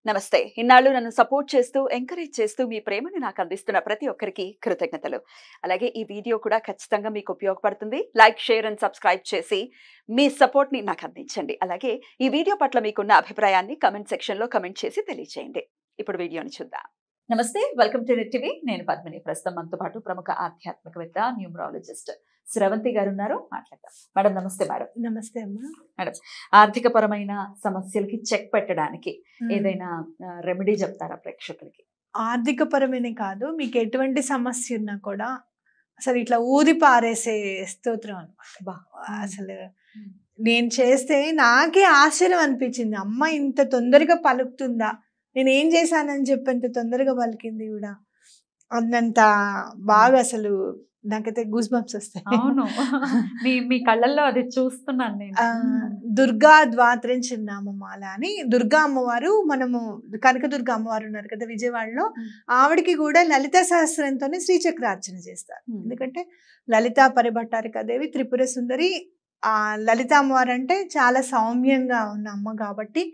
నమస్తే. ఇన్నాళ్ళు నన్ను సపోర్ట్ చేస్తూ, ఎంకరేజ్ చేస్తూ మీ ప్రేమని నాకు అందిస్తున్న ప్రతి ఒక్కరికి కృతజ్ఞతలు. అలాగే ఈ వీడియో కూడా ఖచ్చితంగా మీకు ఉపయోగపడుతుంది. లైక్, షేర్ అండ్ సబ్స్క్రైబ్ చేసి మీ సపోర్ట్‌ని నాకు అందించండి. అలాగే ఈ వీడియో పట్ల మీకున్న అభిప్రాయాన్ని కామెంట్ సెక్షన్‌లో కామెంట్ చేసి తెలియజేయండి. ఇప్పుడు వీడియోని చూద్దాం. నమస్తే. Welcome to red TV. నేను పద్మిని. ప్రస్తుతం మనతో పాటు ప్రముఖ ఆధ్యాత్మికవేత్త, న్యూమరాలజిస్ట్ స్రవంతి గారు ఉన్నారు. మాట్లాడదాం. మేడం నమస్తే మేడం. నమస్తే అమ్మా. మేడం, ఆర్థిక పరమైన సమస్యలకి చెక్ పెట్టడానికి ఏదైనా రెమెడీ చెప్తారా ప్రేక్షకులకి? ఆర్థిక పరమైన కాదు, మీకు ఎటువంటి సమస్య ఉన్నా కూడా అసలు ఇట్లా ఊది పారేసే స్తోత్రం అనమాట. అసలు నేను చేస్తే నాకే ఆశ్చర్యం అనిపించింది. అమ్మ ఇంత తొందరగా పలుకుతుందా, నేను ఏం చేశానని చెప్పి ఇంత తొందరగా పలికింది కూడా అన్నంత బాగా. అసలు నాకైతే గూస్ బంప్స్ వస్తాయి. అవును, మీ కళ్ళల్లో అది చూస్తున్నాను నేను. దుర్గా ద్వాత్రం చిన్నామమాల అని దుర్గా అమ్మవారు, మనము కనకదుర్గ అమ్మవారు ఉన్నారు కదా విజయవాడలో, ఆవిడికి కూడా లలిత సహస్రంతోనే శ్రీచక్రార్చన చేస్తారు. ఎందుకంటే లలితా పరిభట్టారికాదేవి త్రిపుర సుందరి, ఆ లలిత అమ్మవారు అంటే చాలా సౌమ్యంగా ఉన్న అమ్మ కాబట్టి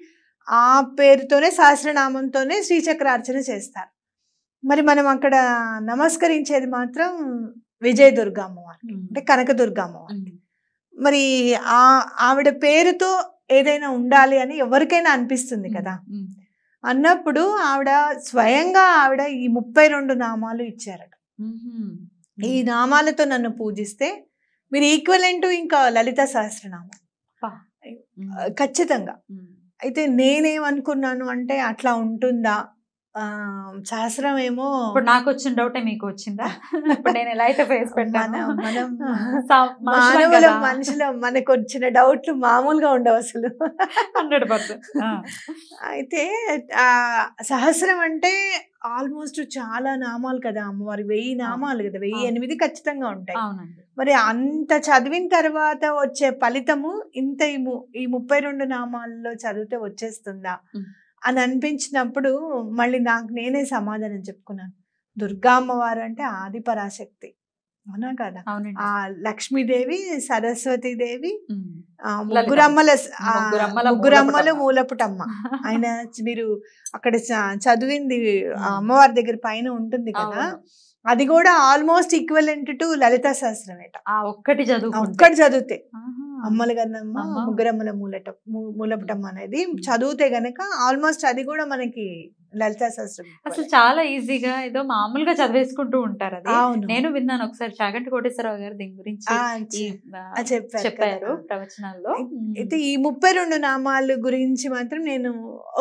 ఆ పేరుతోనే సహస్రనామంతోనే శ్రీచక్రార్చన చేస్తారు. మరి మనం అక్కడ నమస్కరించేది మాత్రం విజయదుర్గ అమ్మవారు, అంటే కనకదుర్గ అమ్మవారు. మరి ఆవిడ పేరుతో ఏదైనా ఉండాలి అని ఎవరికైనా అనిపిస్తుంది కదా. అన్నప్పుడు ఆవిడ స్వయంగా ఈ 32 నామాలు ఇచ్చారట. ఈ నామాలతో నన్ను పూజిస్తే మీరు ఈక్వలెంట్ ఇంకా లలిత సహస్రనామం ఖచ్చితంగా. అయితే నేనేమనుకున్నాను అంటే అట్లా ఉంటుందా సహస్రం ఏమో. ఇప్పుడు నాకు వచ్చిన డౌటే మీకు వచ్చిందా? ఇప్పుడు నేను ఎలా అయితే ఫేస్ పెట్టాను, మనుషుల మనకు వచ్చిన డౌట్లు మామూలుగా ఉండవు అసలు. 100%. అయితే సహస్రం అంటే ఆల్మోస్ట్ చాలా నామాలు కదా అమ్మవారి, 1000 నామాలు కదా, 1008 ఖచ్చితంగా ఉంటాయి. మరి అంత చదివిన తర్వాత వచ్చే ఫలితము ఇంత ఈ 32 నామాల్లో చదివితే వచ్చేస్తుందా అని అనిపించినప్పుడు మళ్ళీ నాకు నేనే సమాధానం చెప్పుకున్నాను. దుర్గా అమ్మవారు అంటే ఆది పరాశక్తి, అవునా కదా. ఆ లక్ష్మీదేవి, సరస్వతీదేవి, ముగ్గురమ్మల మూలపుటమ్మ. ఆయన మీరు అక్కడ చదివింది అమ్మవారి దగ్గర పైన ఉంటుంది కదా, అది కూడా ఆల్మోస్ట్ ఈక్వలెంట్ టు లలిత సహస్రమేట. ఒక్కటి చదివితే అమ్మల గన్నమ్మ ముగ్గురమ్మల మూలపుటమ్మ అనేది చదివితే గనక ఆల్మోస్ట్ అది కూడా మనకి లలిత సహస్రం. అసలు చాలా ఈజీగా ఏదో మామూలుగా చదివేసుకుంటూ ఉంటారు. అది నేను విన్నాను ఒకసారి, చాగంటి కోటేశ్వరరావు గారు దీని గురించి చెప్పారు ప్రవచనాల్లో. అయితే ఈ 32 నామాలు గురించి మాత్రం నేను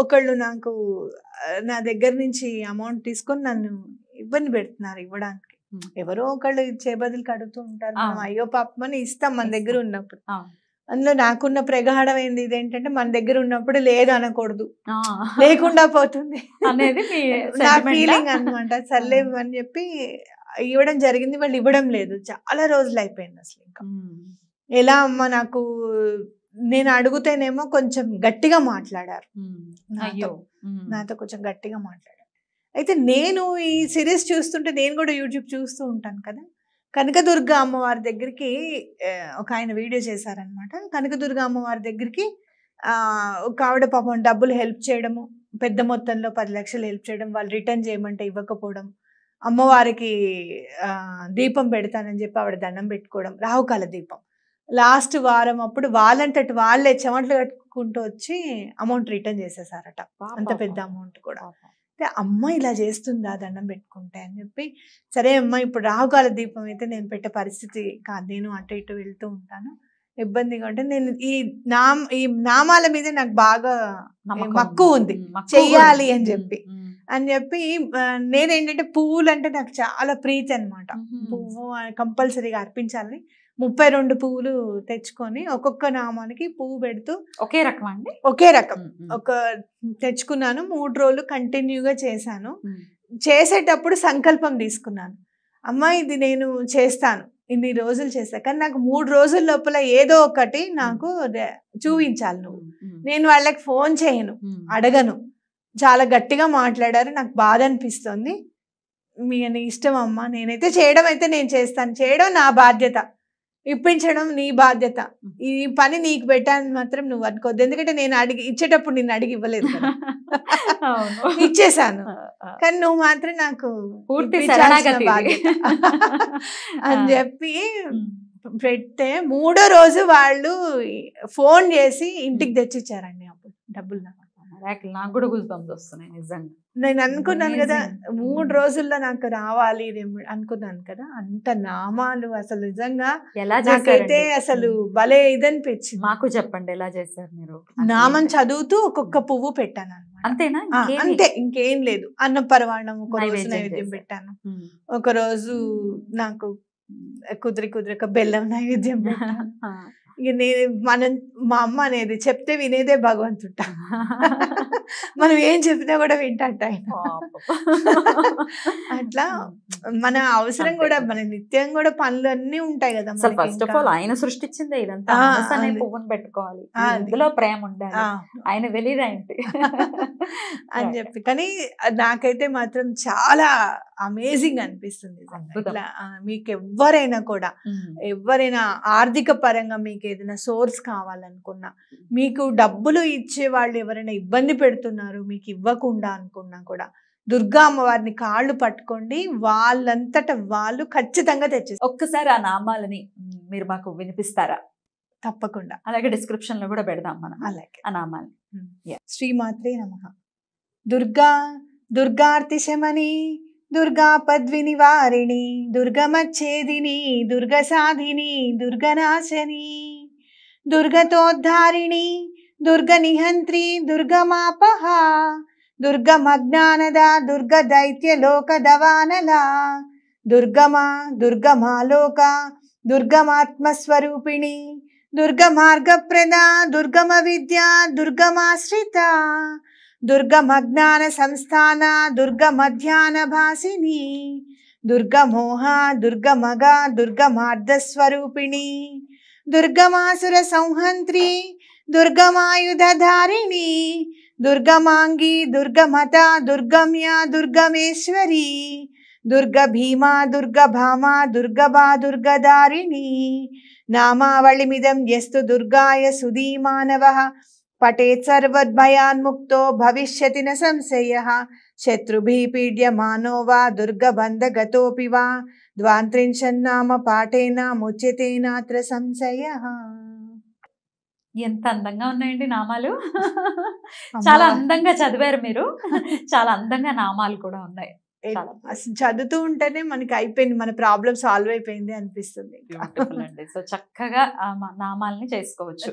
ఒకళ్ళు నాకు నా దగ్గర నుంచి అమౌంట్ తీసుకొని నన్ను ఇబ్బంది పెడుతున్నారు ఇవ్వడానికి. ఎవరో ఒకళ్ళు ఇచ్చే బదులు కడుగుతూ ఉంటారు. మనం అయ్యో పాపమని ఇస్తాం మన దగ్గర ఉన్నప్పుడు. అందులో నాకున్న ప్రగాఢం ఏంది ఇదేంటంటే, మన దగ్గర ఉన్నప్పుడు లేదు అనకూడదు, లేకుండా పోతుంది అనేది నా ఫీలింగ్ అనమాట. సర్లేవు అని చెప్పి ఇవ్వడం జరిగింది. వాళ్ళు ఇవ్వడం లేదు, చాలా రోజులు అయిపోయింది. అసలు ఇంకా ఎలా అమ్మ నాకు, నేను అడుగుతేనేమో కొంచెం గట్టిగా మాట్లాడారు, నాతో కొంచెం గట్టిగా మాట్లాడారు. అయితే నేను ఈ సిరీస్ చూస్తుంటే, నేను కూడా యూట్యూబ్ చూస్తూ ఉంటాను కదా, కనకదుర్గ అమ్మవారి దగ్గరికి ఒక ఆయన వీడియో చేశారనమాట. కనకదుర్గ అమ్మవారి దగ్గరికి ఒక ఆవిడ పాపం డబ్బులు హెల్ప్ చేయడము, పెద్ద మొత్తంలో 10 లక్షలు హెల్ప్ చేయడం, వాళ్ళు రిటర్న్ చేయమంటే ఇవ్వకపోవడం, అమ్మవారికి దీపం పెడతానని చెప్పి ఆవిడ దండం పెట్టుకోవడం, రాహుకాల దీపం. లాస్ట్ వారం అప్పుడు వాళ్ళంతటి వాళ్ళే చెమటలు కట్టుకుంటూ వచ్చి అమౌంట్ రిటర్న్ చేసేసారట, అంత పెద్ద అమౌంట్ కూడా. అమ్మ ఇలా చేస్తుందా దండం పెట్టుకుంటే అని చెప్పి, సరే అమ్మ ఇప్పుడు రాహుకాల దీపం అయితే నేను పెట్టే పరిస్థితి కాదు, నేను అటు ఇటు వెళ్తూ ఉంటాను, ఇబ్బందిగా ఉంటే నేను ఈ నామాల మీద నాకు బాగా మక్కువ ఉంది, చెయ్యాలి అని చెప్పి నేనేంటంటే పువ్వులు అంటే నాకు చాలా ప్రీతి అనమాట. పువ్వు కంపల్సరీగా అర్పించాలని 32 పువ్వులు తెచ్చుకొని ఒక్కొక్క నామానికి పువ్వు పెడుతూ, ఒకే రకం ఒక తెచ్చుకున్నాను. 3 రోజులు కంటిన్యూగా చేశాను. చేసేటప్పుడు సంకల్పం తీసుకున్నాను, అమ్మ ఇది నేను చేస్తాను, ఇన్ని రోజులు చేస్తా, కానీ నాకు 3 రోజుల లోపల ఏదో ఒకటి నాకు చూపించాలి నువ్వు. నేను వాళ్ళకి ఫోన్ చేయను, అడగను. చాలా గట్టిగా మాట్లాడారు, నాకు బాధ అనిపిస్తుంది. మీ ఇష్టం అమ్మ, నేనైతే చేయడం అయితే నేను చేస్తాను, చేయడం నా బాధ్యత, ఇప్పించడం నీ బాధ్యత. ఈ పని నీకు పెట్టాను మాత్రం నువ్వు అనుకోవద్దు. ఎందుకంటే నేను ఇచ్చేటప్పుడు నిన్ను అడిగి ఇవ్వలేదు కదా. ఇచ్చేసాను, కానీ నువ్వు మాత్రం నాకు పూర్తి ఇప్పించాల్సిన బాధ్యత అని చెప్పి పెడితే 3వ రోజు వాళ్ళు ఫోన్ చేసి ఇంటికి తెచ్చిచ్చారండి అప్పుడు డబ్బులు. నాకు కూడా గుర్తుంది వస్తున్నాయి నిజంగా. నేను అనుకున్నాను కదా 3 రోజుల్లో నాకు రావాలి అనుకున్నాను కదా. అంత నామాలు అసలు నిజంగా నాకైతే అసలు భలే ఇదనిపించింది. మాకు చెప్పండి ఎలా చేశారు మీరు? నామం చదువుతూ ఒక్కొక్క పువ్వు పెట్టాను అన్నమాట. అంతేనా? అంతే, ఇంకేం లేదు. అన్న పరవాణం ఒక రోజు నైవేద్యం పెట్టాను, ఒక రోజు నాకు కుదిరి బెల్లం నైవేద్యం పెట్టాను. ఇక మా అమ్మ అనేది చెప్తే వినేదే భగవంతుట. మనం ఏం చెప్పినా కూడా వింటాట ఆయన. అట్లా మన అవసరం కూడా, మన నిత్యం కూడా పనులు అన్ని ఉంటాయి కదా. ఫస్ట్ ఆఫ్ ఆల్ ఆయన సృష్టించిందే ఇదంతా. పువ్వును పెట్టుకోవాలి, అందులో ప్రేమ ఉండాలి, ఆయన తెలియదేంటి అని చెప్పి. కానీ నాకైతే మాత్రం చాలా అమేజింగ్ అనిపిస్తుంది. మీకు ఎవరైనా కూడా, ఎవరైనా ఆర్థిక పరంగా మీకు ఏదైనా సోర్స్ కావాలనుకున్నా, మీకు డబ్బులు ఇచ్చే వాళ్ళు ఎవరైనా ఇబ్బంది పెడుతున్నారు మీకు ఇవ్వకుండా అనుకున్నా కూడా, దుర్గా అమ్మవారిని కాళ్ళు పట్టుకోండి, వాళ్ళంతట వాళ్ళు ఖచ్చితంగా తెచ్చేస్తారు. ఒక్కసారి ఆ నామాలని మీరు మాకు వినిపిస్తారా? తప్పకుండా. అలాగే డిస్క్రిప్షన్ లో కూడా పెడదాం మనం అలాగే ఆ నామాలు. శ్రీమాత్రే నమః. దుర్గార్తి శమని, దుర్గా పద్వినివారిణి, దుర్గమచ్ఛేదిని, దుర్గసాధిని, దుర్గనాశని, దుర్గతోద్ధారిణి, దుర్గనిహంత్రి, దుర్గమాపహ, దుర్గమజ్ఞానద, దుర్గదైత్యలోకదవానల, దుర్గమాలోక, దుర్గమాత్మస్వరూపిణి, దుర్గమార్గప్రద, దుర్గమ విద్య, దుర్గమాశ్రిత, దుర్గమజ్ఞాన సంస్థాన, దుర్గమధ్యాన భాసిని, దుర్గమోహ, దుర్గమగ, దుర్గమార్ధస్వరూపిణి, దుర్గమాసుర సంహంత్రి, దుర్గమాయుధధారిణి, దుర్గమాంగి, దుర్గమత, దుర్గమ్య, దుర్గమేశ్వరి, దుర్గభీమా, దుర్గభామా, దుర్గభా, దుర్గదారిణి. నామావళిమిదం యస్తు దుర్గాయ సుధీమానవః పఠేత్ సర్వద్భయాన్ముక్తో భవిష్యతి న సంశయః. శత్రుభిః పీడ్యమానో వా దుర్గబంధగతోపి వా ద్వాంత్రింశన్నామ పాఠేన ముచ్యతే నాత్ర సంశయః. ఎంత అందంగా ఉన్నాయండి నామాలు. చాలా అందంగా చదివారు మీరు. చాలా అందంగా నామాలు కూడా ఉన్నాయి. అసలు చదువుతూ ఉంటేనే మనకి అయిపోయింది, మన ప్రాబ్లం సాల్వ్ అయిపోయింది అనిపిస్తుంది. సో చక్కగా నామాలని చేసుకోవచ్చు.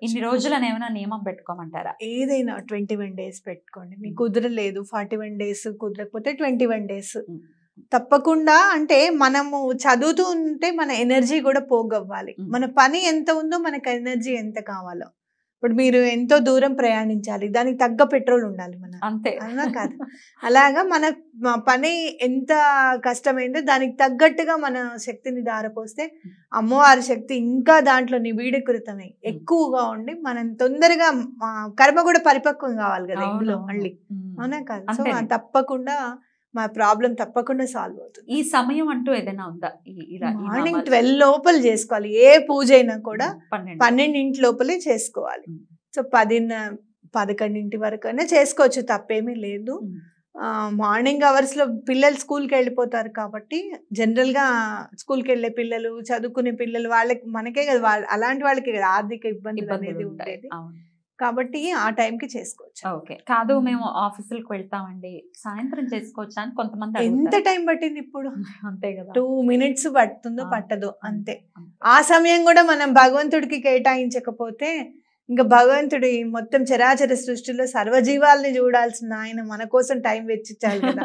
ఇన్ని రోజులని ఏమైనా నియమం పెట్టుకోమంటారా? ఏదైనా 21 days పెట్టుకోండి. మీకు కుదరలేదు 41 days, కుదరకపోతే 21 days తప్పకుండా. అంటే మనము చదువుతూ ఉంటే మన ఎనర్జీ కూడా పోగవ్వాలి. మన పని ఎంత ఉందో మనకు ఎనర్జీ ఎంత కావాలో. ఇప్పుడు మీరు ఎంతో దూరం ప్రయాణించాలి, దానికి తగ్గ పెట్రోల్ ఉండాలి మన, అంతే అవునా కాదు? అలాగా మన పని ఎంత కష్టమైందో దానికి తగ్గట్టుగా మన శక్తిని దారపోస్తే అమ్మవారి శక్తి ఇంకా దాంట్లో నిబీడీకృతమై ఎక్కువగా ఉండి మనం తొందరగా కర్మ కూడా పరిపక్వం కావాలి కదా ఇందులో మళ్ళీ, అవునా కాదు? సో తప్పకుండా మా ప్రాబ్లం తప్పకుండా సాల్వ్ అవుతుంది. ఈ సమయం అంటూ ఏదైనా ఉందా? మార్నింగ్ 12 లోపల చేసుకోవాలి. ఏ పూజ అయినా కూడా 12 లోపలే చేసుకోవాలి. సో 11 వరకు అయినా చేసుకోవచ్చు, తప్పేమీ లేదు. మార్నింగ్ అవర్స్ లో పిల్లలు స్కూల్కి వెళ్ళిపోతారు కాబట్టి, జనరల్ గా స్కూల్కి వెళ్ళే పిల్లలు, చదువుకునే పిల్లలు, వాళ్ళకి మనకే కదా, అలాంటి వాళ్ళకి కదా ఆర్థిక ఇబ్బందులు అనేది ఉండేది. కాబట్టి ఆ టైంకి చేసుకోవచ్చు. ఓకే. కాదు మేము ఆఫీసులకు వెళ్తామండి, సాయంత్రం చేసుకోవచ్చా అని కొంతమంది. ఎంత టైం పట్టింది ఇప్పుడు? అంతే కదా, 2 minutes పడుతుందో పట్టదో అంతే. ఆ సమయం కూడా మనం భగవంతుడికి కేటాయించకపోతే ఇంకా భగవంతుడి మొత్తం చరాచర సృష్టిలో సర్వజీవాల్ని చూడాల్సిన ఆయన మన కోసం టైం వెచ్చించాలి కదా.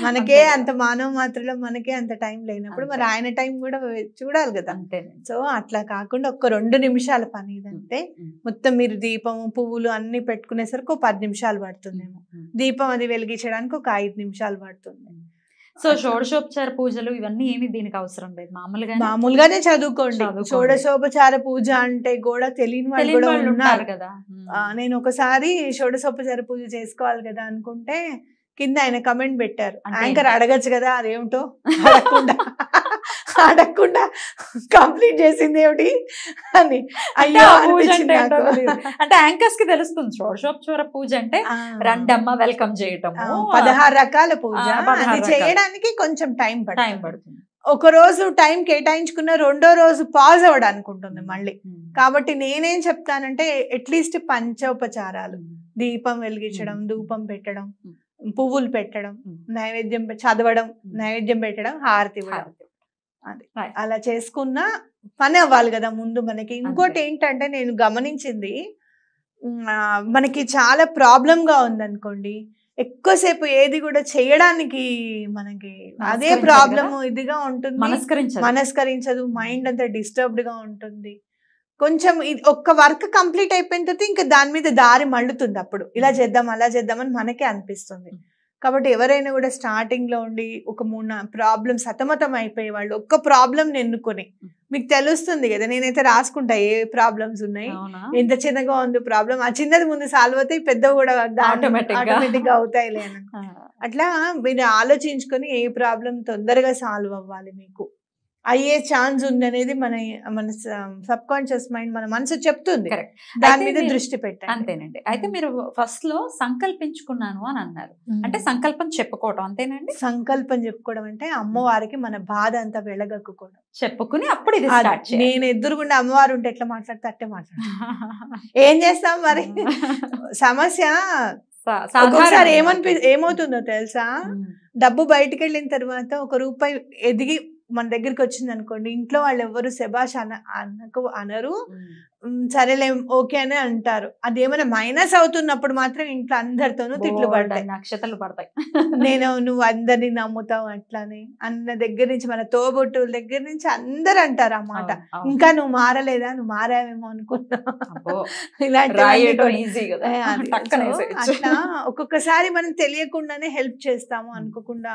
మనకే అంత మానవ మాత్రలో మనకే అంత టైం లేనప్పుడు మరి ఆయన టైం కూడా చూడాలి కదా. సో అట్లా కాకుండా ఒక్క 2 నిమిషాల పని ఇదంటే, మొత్తం మీరు దీపము పువ్వులు అన్ని పెట్టుకునేసరికి 10 నిమిషాలు పడుతుందేమో, దీపం అది వెలిగించడానికి ఒక 5 నిమిషాలు పడుతుంది. సో షోడశోపచార పూజలు ఇవన్నీ ఏమి దీనికి అవసరం లేదు, మామూలుగానే చదువుకోండి. షోడశోపచార పూజ అంటే కూడా తెలియని వాళ్ళు కూడా ఉన్నారు కదా. నేను ఒకసారి షోడశోపచార పూజ చేసుకోవాలి కదా అనుకుంటే కింద ఆయన కమెంట్ పెట్టారు, యాంకర్ అడగచ్చు కదా అదేమిటో అడగకుండా అడగకుండా కంప్లీట్ చేసింది ఏమిటి అని అయ్యో అనిపించింది నాకు. అంటే యాంకర్స్ కి తెలుస్తుంది షోడశోపచార పూజ అంటే రండమ్మ వెల్కమ్ చేయటము 16 రకాల పూజ. అది చేయడానికి కొంచెం టైం పడుతుంది. ఒక రోజు టైం కేటాయించుకున్న రెండో రోజు పాజ్ అవ్వడానికి ఉంటుంది మళ్ళీ. కాబట్టి నేనేం చెప్తానంటే అట్లీస్ట్ పంచోపచారాలు, దీపం వెలిగించడం, ధూపం పెట్టడం, పువ్వులు పెట్టడం, నైవేద్యం చదవడం, నైవేద్యం పెట్టడం, హారతి ఇవ్వడం, అది అలా చేసుకున్న పని అవ్వాలి కదా ముందు మనకి. ఇంకోటి ఏంటంటే నేను గమనించింది, మనకి చాలా ప్రాబ్లంగా ఉందనుకోండి, ఎక్కువసేపు ఏది కూడా చేయడానికి మనకి అదే ప్రాబ్లమ్ ఇదిగా ఉంటుంది, మనస్కరించదు, మైండ్ అంతా డిస్టర్బ్డ్ గా ఉంటుంది. కొంచెం ఒక్క వర్క్ కంప్లీట్ అయిపోయిన తర్వాత ఇంకా దాని మీద దారి మళ్ళుతుంది. అప్పుడు ఇలా చేద్దాం అలా చేద్దామని మనకే అనిపిస్తుంది. కాబట్టి ఎవరైనా కూడా స్టార్టింగ్ లో ఉండి ఒక 3 ప్రాబ్లమ్ సతమతం అయిపోయే వాళ్ళు ఒక్క ప్రాబ్లం ఎన్నుకొని, మీకు తెలుస్తుంది కదా, నేనైతే రాసుకుంటా ఏ ప్రాబ్లమ్స్ ఉన్నాయి, ఎంత చిన్నగా ఉంది ప్రాబ్లం, ఆ చిన్నది ముందు సాల్వ్ అవుతాయి, పెద్ద కూడా ఆటోమేటిక్ గా అవుతాయిలే అని. అట్లా మీరు ఆలోచించుకొని ఏ ప్రాబ్లం తొందరగా సాల్వ్ అవ్వాలి, మీకు అయ్యే ఛాన్స్ ఉంది అనేది మన సబ్ కాన్షియస్ మైండ్, మన మనసు చెప్తుంది. దాని మీద దృష్టి పెట్టండి. అంతేనండి. అయితే మీరు ఫస్ట్ లో సంకల్పించుకున్నాను అని అన్నారు, అంటే సంకల్పం చెప్పుకోవడం అంతేనండి? సంకల్పం చెప్పుకోవడం అంటే అమ్మవారికి మన బాధ అంతా వెళ్ళగక్కుకోవడం, చెప్పుకుని అప్పుడు ఇది నేను ఎదురుగుండా అమ్మవారు ఉంటే ఎట్లా మాట్లాడితే అట్టే మాట్లాడతాను. ఏం చేస్తాం మరి, సమస్య ఒక్కొక్కసారి ఏమవుతుందో తెలుసా, డబ్బు బయటకు వెళ్ళిన తర్వాత 1 రూపాయి ఎదిగి మన దగ్గరికి వచ్చింది అనుకోండి, ఇంట్లో వాళ్ళు ఎవరు శబాష్ అనరు, సరేలే ఓకే అని అంటారు. అదేమైనా మైనస్ అవుతున్నప్పుడు మాత్రం ఇంట్లో అందరితోనూ తిట్లు పడతాయి, నక్షత్రాలు పడతాయి. నువ్వు అందరినీ నమ్ముతావు అట్లానే అన్న దగ్గర నుంచి, మన తోబొట్టుల దగ్గర నుంచి అందరు అంటారు ఆ మాట. ఇంకా నువ్వు మారలేదా, నువ్వు మారావేమో అనుకున్నా, అట్లా ఒక్కొక్కసారి మనం తెలియకుండానే హెల్ప్ చేస్తాము, అనుకోకుండా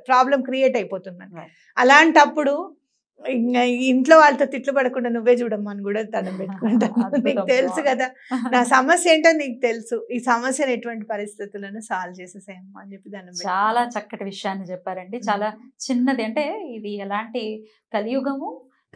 ప్రాబ్లం క్రియేట్ అయిపోతుంది. అలాంటప్పుడు ఇంట్లో వాళ్ళతో తిట్లు పడకుండా నువ్వే చూడమ్మా అని కూడా దండం పెట్టుకుంటాను. నీకు తెలుసు కదా నా సమస్య ఏంటో, నీకు తెలుసు, ఈ సమస్యను ఎటువంటి పరిస్థితులను సాల్వ్ చేసేసేయమ్మా అని చెప్పి దండం. చాలా చక్కటి విషయాన్ని చెప్పారండి. చాలా చిన్నది, అంటే ఇది ఎలాంటి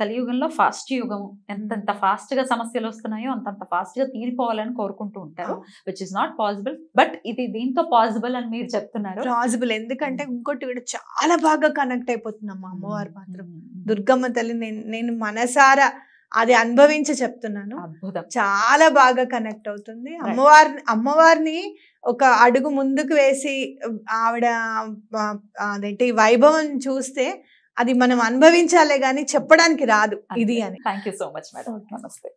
కలియుగంలో ఫాస్ట్ యుగము, ఎంతంత ఫాస్ట్ గా సమస్యలు వస్తున్నాయో అంతంత ఫాస్ట్ గా తీరిపోవాలని కోరుకుంటూ ఉంటారు, which is not possible. But ఇది దీంతో పాసిబుల్ అని మీరు చెప్తున్నారు. పాసిబుల్ ఎందుకంటే ఇంకోటి కూడా చాలా బాగా కనెక్ట్ అయిపోతుందమ్మా అమ్మవారు మాత్రం. దుర్గమ్మ తల్లి నేను మనసారా అది అనుభవించి చెప్తున్నాను, చాలా బాగా కనెక్ట్ అవుతుంది. అమ్మవారిని ఒక అడుగు ముందుకు వేసి ఆవిడ అదేంటి వైభవం చూస్తే అది మనం అనుభవించాలే గానీ చెప్పడానికి రాదు ఇది అని. Thank you so much madam. నమస్తే.